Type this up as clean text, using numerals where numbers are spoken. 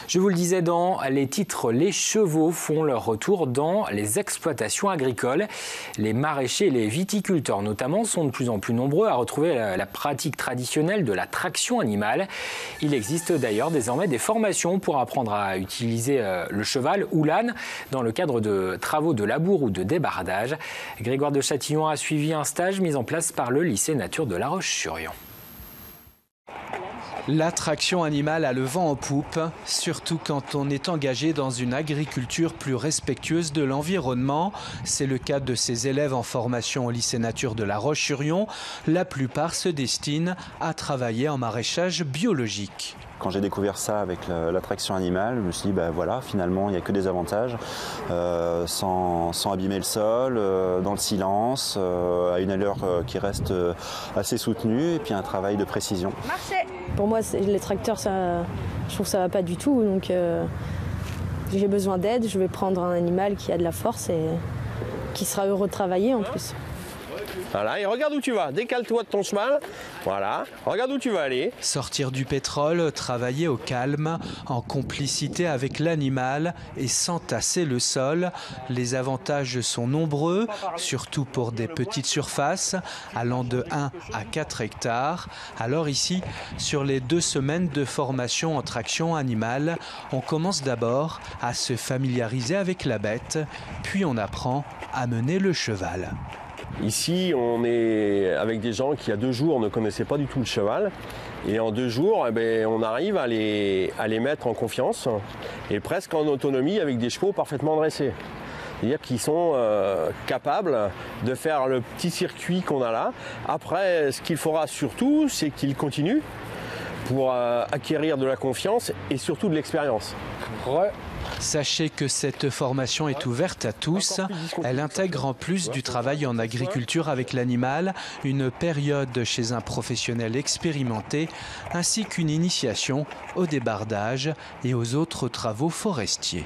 Je vous le disais dans les titres, les chevaux font leur retour dans les exploitations agricoles. Les maraîchers et les viticulteurs notamment sont de plus en plus nombreux à retrouver la pratique traditionnelle de la traction animale. Il existe d'ailleurs désormais des formations pour apprendre à utiliser le cheval ou l'âne dans le cadre de travaux de labour ou de débardage. Grégoire de Châtillon a suivi un stage mis en place par le lycée Nature de La Roche-sur-Yon. La traction animale a le vent en poupe, surtout quand on est engagé dans une agriculture plus respectueuse de l'environnement. C'est le cas de ces élèves en formation au lycée Nature de La Roche-sur-Yon. La plupart se destinent à travailler en maraîchage biologique. Quand j'ai découvert ça avec la traction animale, je me suis dit, voilà, finalement, il n'y a que des avantages, sans abîmer le sol, dans le silence, à une allure qui reste assez soutenue, et puis un travail de précision. Pour moi, les tracteurs, je trouve que ça ne va pas du tout, donc j'ai besoin d'aide. Je vais prendre un animal qui a de la force et qui sera heureux de travailler en plus. Voilà, et regarde où tu vas, décale-toi de ton cheval, voilà, regarde où tu vas aller. Sortir du pétrole, travailler au calme, en complicité avec l'animal et sans tasser le sol. Les avantages sont nombreux, surtout pour des petites surfaces, allant de 1 à 4 hectares. Alors ici, sur les 2 semaines de formation en traction animale, on commence d'abord à se familiariser avec la bête, puis on apprend à mener le cheval. Ici, on est avec des gens qui, il y a 2 jours, ne connaissaient pas du tout le cheval. Et en 2 jours, on arrive à les mettre en confiance et presque en autonomie avec des chevaux parfaitement dressés. C'est-à-dire qu'ils sont capables de faire le petit circuit qu'on a là. Après, ce qu'il faudra surtout, c'est qu'ils continuent pour acquérir de la confiance et surtout de l'expérience. Sachez que cette formation est ouverte à tous. Elle intègre en plus du travail en agriculture avec l'animal, une période chez un professionnel expérimenté, ainsi qu'une initiation au débardage et aux autres travaux forestiers.